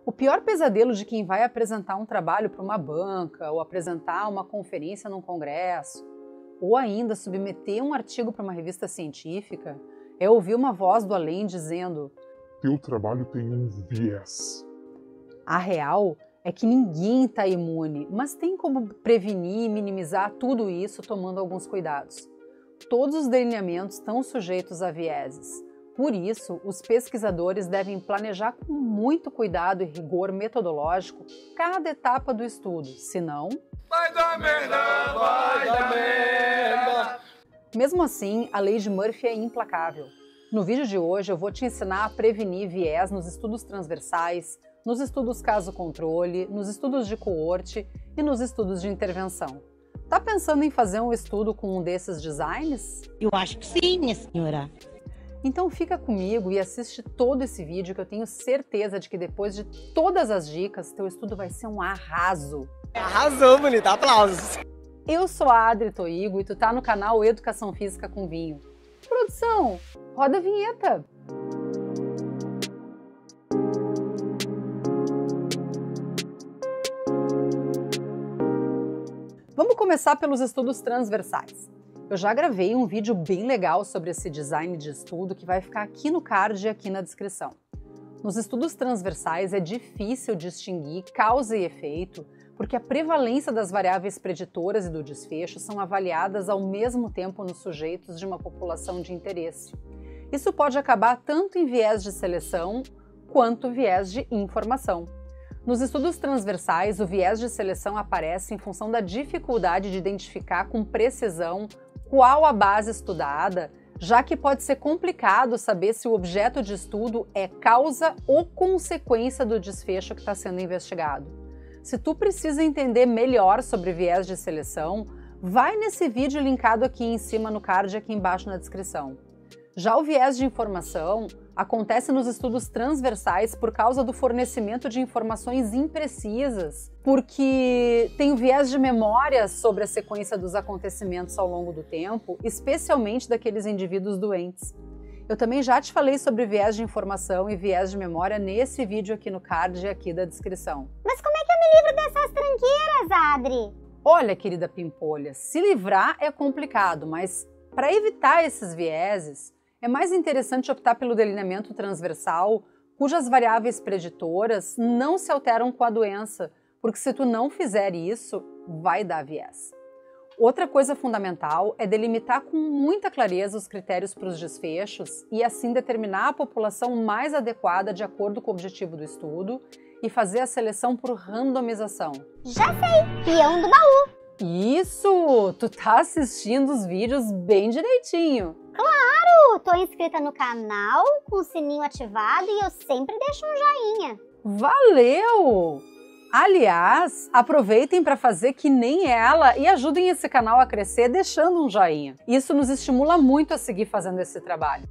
O pior pesadelo de quem vai apresentar um trabalho para uma banca ou apresentar uma conferência num congresso, ou ainda submeter um artigo para uma revista científica, é ouvir uma voz do além dizendo: teu trabalho tem um viés. A real é que ninguém está imune, mas tem como prevenir e minimizar tudo isso tomando alguns cuidados. Todos os delineamentos estão sujeitos a vieses. Por isso, os pesquisadores devem planejar com muito cuidado e rigor metodológico cada etapa do estudo, senão... Vai dar merda, vai dar merda! Mesmo assim, a lei de Murphy é implacável. No vídeo de hoje eu vou te ensinar a prevenir viés nos estudos transversais, nos estudos caso-controle, nos estudos de coorte e nos estudos de intervenção. Tá pensando em fazer um estudo com um desses designs? Eu acho que sim, minha senhora. Então fica comigo e assiste todo esse vídeo que eu tenho certeza de que depois de todas as dicas, teu estudo vai ser um arraso. Arrasou, bonita. Aplausos. Eu sou a Adri Toigo e tu tá no canal Educação Física com Vinho. Produção, roda a vinheta! Vamos começar pelos estudos transversais. Eu já gravei um vídeo bem legal sobre esse design de estudo que vai ficar aqui no card e aqui na descrição. Nos estudos transversais é difícil distinguir causa e efeito, porque a prevalência das variáveis preditoras e do desfecho são avaliadas ao mesmo tempo nos sujeitos de uma população de interesse. Isso pode acabar tanto em viés de seleção quanto viés de informação. Nos estudos transversais, o viés de seleção aparece em função da dificuldade de identificar com precisão qual a base estudada, já que pode ser complicado saber se o objeto de estudo é causa ou consequência do desfecho que está sendo investigado. Se tu precisa entender melhor sobre viés de seleção, vai nesse vídeo linkado aqui em cima no card e aqui embaixo na descrição. Já o viés de informação acontece nos estudos transversais por causa do fornecimento de informações imprecisas, porque tem o viés de memória sobre a sequência dos acontecimentos ao longo do tempo, especialmente daqueles indivíduos doentes. Eu também já te falei sobre viés de informação e viés de memória nesse vídeo aqui no card e aqui da descrição. Mas como é que eu me livro dessas tranqueiras, Adri? Olha, querida Pimpolha, se livrar é complicado, mas para evitar esses vieses, é mais interessante optar pelo delineamento transversal, cujas variáveis preditoras não se alteram com a doença, porque se tu não fizer isso, vai dar viés. Outra coisa fundamental é delimitar com muita clareza os critérios para os desfechos e assim determinar a população mais adequada de acordo com o objetivo do estudo e fazer a seleção por randomização. Já sei! Peão do baú! Isso! Tu tá assistindo os vídeos bem direitinho! Claro! Tô inscrita no canal, com o sininho ativado e eu sempre deixo um joinha. Valeu! Aliás, aproveitem para fazer que nem ela e ajudem esse canal a crescer deixando um joinha. Isso nos estimula muito a seguir fazendo esse trabalho.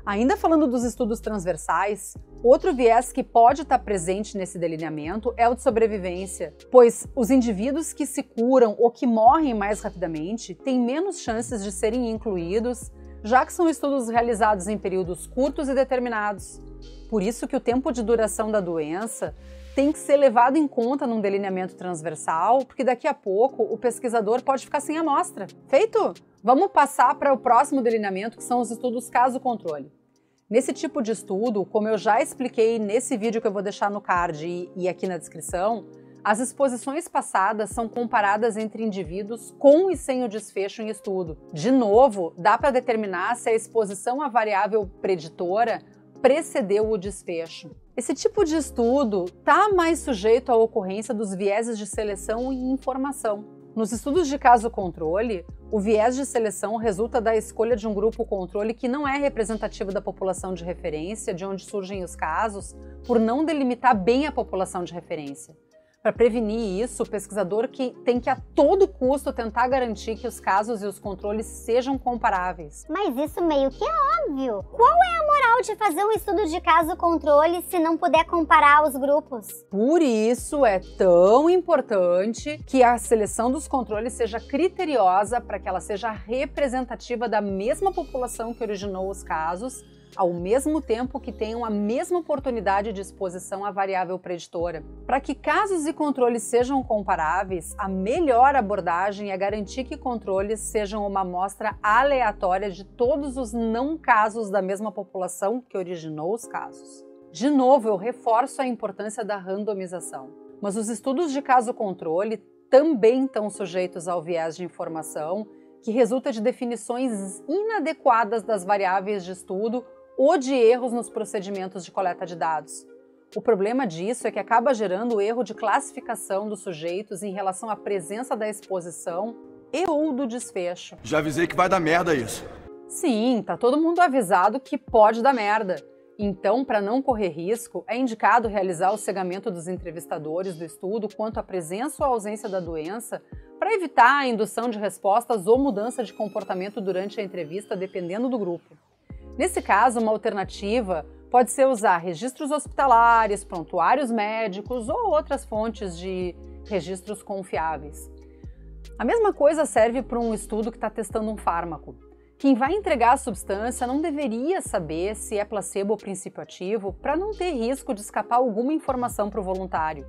Ainda falando dos estudos transversais, outro viés que pode estar presente nesse delineamento é o de sobrevivência, pois os indivíduos que se curam ou que morrem mais rapidamente têm menos chances de serem incluídos, já que são estudos realizados em períodos curtos e determinados. Por isso que o tempo de duração da doença tem que ser levado em conta num delineamento transversal, porque daqui a pouco o pesquisador pode ficar sem amostra. Feito? Vamos passar para o próximo delineamento, que são os estudos caso-controle. Nesse tipo de estudo, como eu já expliquei nesse vídeo que eu vou deixar no card e aqui na descrição, as exposições passadas são comparadas entre indivíduos com e sem o desfecho em estudo. De novo, dá para determinar se a exposição à variável preditora precedeu o desfecho. Esse tipo de estudo está mais sujeito à ocorrência dos vieses de seleção e informação. Nos estudos de caso-controle, o viés de seleção resulta da escolha de um grupo controle que não é representativo da população de referência, de onde surgem os casos, por não delimitar bem a população de referência. Para prevenir isso, o pesquisador tem que a todo custo tentar garantir que os casos e os controles sejam comparáveis. Mas isso meio que é óbvio. Qual é a moral de fazer um estudo de caso-controle se não puder comparar os grupos? Por isso é tão importante que a seleção dos controles seja criteriosa para que ela seja representativa da mesma população que originou os casos, ao mesmo tempo que tenham a mesma oportunidade de exposição à variável preditora. Para que casos e controles sejam comparáveis, a melhor abordagem é garantir que controles sejam uma amostra aleatória de todos os não casos da mesma população que originou os casos. De novo, eu reforço a importância da randomização. Mas os estudos de caso-controle também estão sujeitos ao viés de informação, que resulta de definições inadequadas das variáveis de estudo ou de erros nos procedimentos de coleta de dados. O problema disso é que acaba gerando o erro de classificação dos sujeitos em relação à presença da exposição e ou do desfecho. Já avisei que vai dar merda isso. Sim, tá todo mundo avisado que pode dar merda. Então, para não correr risco, é indicado realizar o cegamento dos entrevistadores do estudo quanto à presença ou ausência da doença para evitar a indução de respostas ou mudança de comportamento durante a entrevista, dependendo do grupo. Nesse caso, uma alternativa pode ser usar registros hospitalares, prontuários médicos ou outras fontes de registros confiáveis. A mesma coisa serve para um estudo que está testando um fármaco. Quem vai entregar a substância não deveria saber se é placebo ou princípio ativo para não ter risco de escapar alguma informação para o voluntário.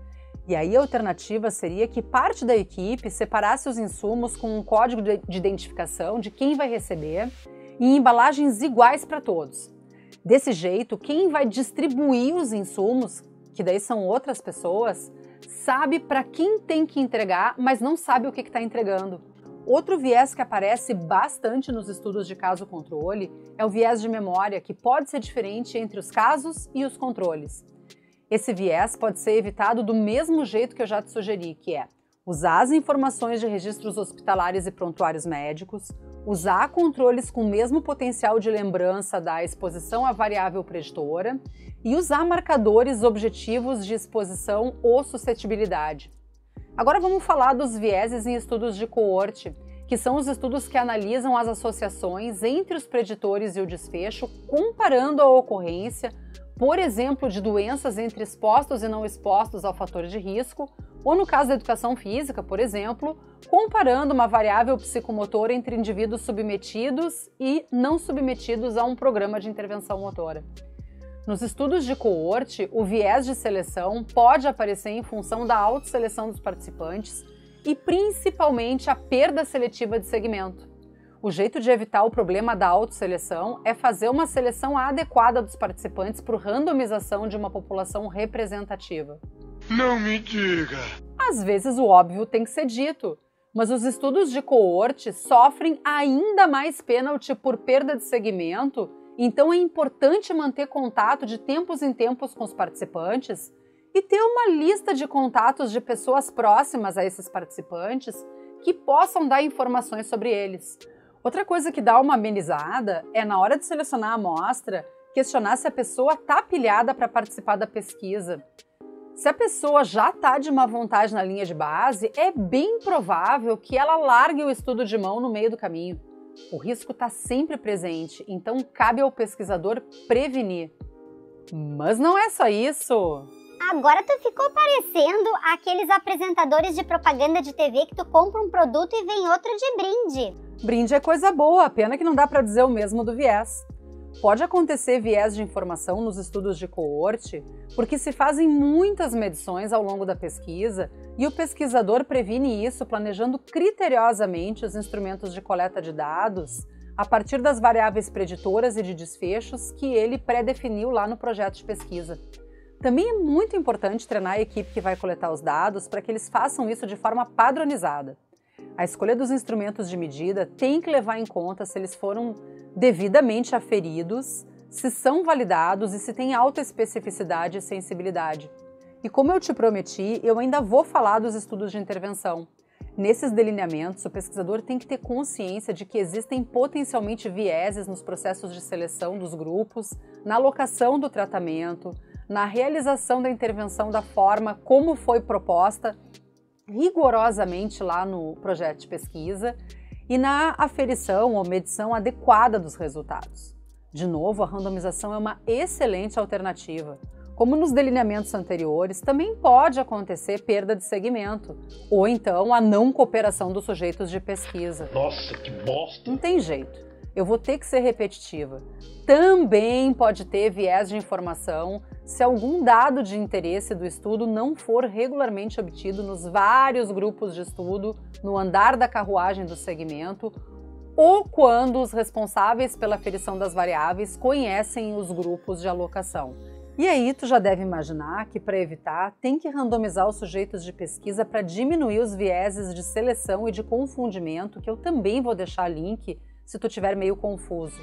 E aí a alternativa seria que parte da equipe separasse os insumos com um código de identificação de quem vai receber em embalagens iguais para todos. Desse jeito, quem vai distribuir os insumos, que daí são outras pessoas, sabe para quem tem que entregar, mas não sabe o que está entregando. Outro viés que aparece bastante nos estudos de caso-controle é o viés de memória, que pode ser diferente entre os casos e os controles. Esse viés pode ser evitado do mesmo jeito que eu já te sugeri, que é usar as informações de registros hospitalares e prontuários médicos, usar controles com o mesmo potencial de lembrança da exposição à variável preditora e usar marcadores objetivos de exposição ou suscetibilidade. Agora vamos falar dos vieses em estudos de coorte, que são os estudos que analisam as associações entre os preditores e o desfecho, comparando a ocorrência, por exemplo, de doenças entre expostos e não expostos ao fator de risco, ou no caso da educação física, por exemplo, comparando uma variável psicomotora entre indivíduos submetidos e não submetidos a um programa de intervenção motora. Nos estudos de coorte, o viés de seleção pode aparecer em função da autosseleção dos participantes e principalmente a perda seletiva de segmento. O jeito de evitar o problema da autosseleção é fazer uma seleção adequada dos participantes por randomização de uma população representativa. Não me diga! Às vezes o óbvio tem que ser dito, mas os estudos de coorte sofrem ainda mais pênalti por perda de segmento, então é importante manter contato de tempos em tempos com os participantes e ter uma lista de contatos de pessoas próximas a esses participantes que possam dar informações sobre eles. Outra coisa que dá uma amenizada é, na hora de selecionar a amostra, questionar se a pessoa está pilhada para participar da pesquisa. Se a pessoa já está de má vontade na linha de base, é bem provável que ela largue o estudo de mão no meio do caminho. O risco está sempre presente, então cabe ao pesquisador prevenir. Mas não é só isso! Agora tu ficou parecendo aqueles apresentadores de propaganda de TV que tu compra um produto e vem outro de brinde. Brinde é coisa boa, pena que não dá para dizer o mesmo do viés. Pode acontecer viés de informação nos estudos de coorte, porque se fazem muitas medições ao longo da pesquisa e o pesquisador previne isso planejando criteriosamente os instrumentos de coleta de dados a partir das variáveis preditoras e de desfechos que ele pré-definiu lá no projeto de pesquisa. Também é muito importante treinar a equipe que vai coletar os dados para que eles façam isso de forma padronizada. A escolha dos instrumentos de medida tem que levar em conta se eles foram devidamente aferidos, se são validados e se tem alta especificidade e sensibilidade. E como eu te prometi, eu ainda vou falar dos estudos de intervenção. Nesses delineamentos, o pesquisador tem que ter consciência de que existem potencialmente vieses nos processos de seleção dos grupos, na alocação do tratamento, na realização da intervenção da forma como foi proposta rigorosamente lá no projeto de pesquisa e na aferição ou medição adequada dos resultados. De novo, a randomização é uma excelente alternativa. Como nos delineamentos anteriores, também pode acontecer perda de segmento, ou então a não cooperação dos sujeitos de pesquisa. Nossa, que bosta! Não tem jeito. eu vou ter que ser repetitiva. Também pode ter viés de informação se algum dado de interesse do estudo não for regularmente obtido nos vários grupos de estudo, no andar da carruagem do segmento, ou quando os responsáveis pela aferição das variáveis conhecem os grupos de alocação. E aí tu já deve imaginar que, para evitar, tem que randomizar os sujeitos de pesquisa para diminuir os vieses de seleção e de confundimento, que eu também vou deixar link se tu estiver meio confuso.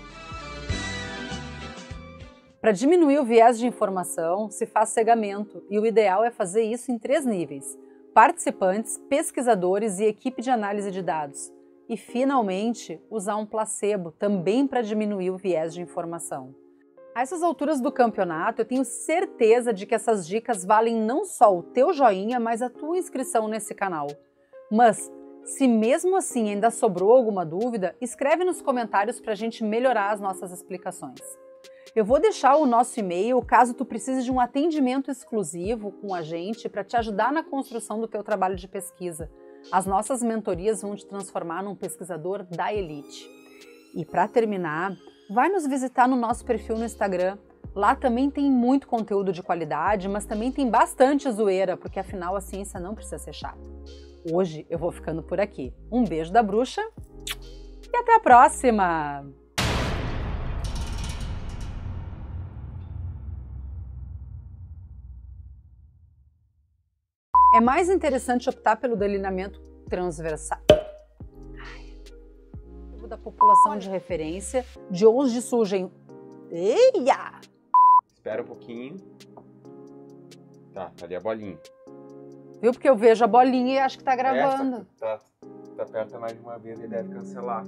Para diminuir o viés de informação, se faz cegamento, e o ideal é fazer isso em 3 níveis: participantes, pesquisadores e equipe de análise de dados. E, finalmente, usar um placebo, também para diminuir o viés de informação. A essas alturas do campeonato, eu tenho certeza de que essas dicas valem não só o teu joinha, mas a tua inscrição nesse canal. Mas, se mesmo assim ainda sobrou alguma dúvida, escreve nos comentários para a gente melhorar as nossas explicações. Eu vou deixar o nosso e-mail caso tu precise de um atendimento exclusivo com a gente para te ajudar na construção do teu trabalho de pesquisa. As nossas mentorias vão te transformar num pesquisador da elite. E para terminar, vai nos visitar no nosso perfil no Instagram. Lá também tem muito conteúdo de qualidade, mas também tem bastante zoeira, porque afinal a ciência não precisa ser chata. Hoje eu vou ficando por aqui. Um beijo da bruxa e até a próxima! É mais interessante optar pelo delineamento transversal da população de referência, de onde surgem... Eia! Espera um pouquinho. Tá ali a bolinha. Viu? Porque eu vejo a bolinha e acho que tá gravando. Tu aperta mais de uma vez e deve cancelar.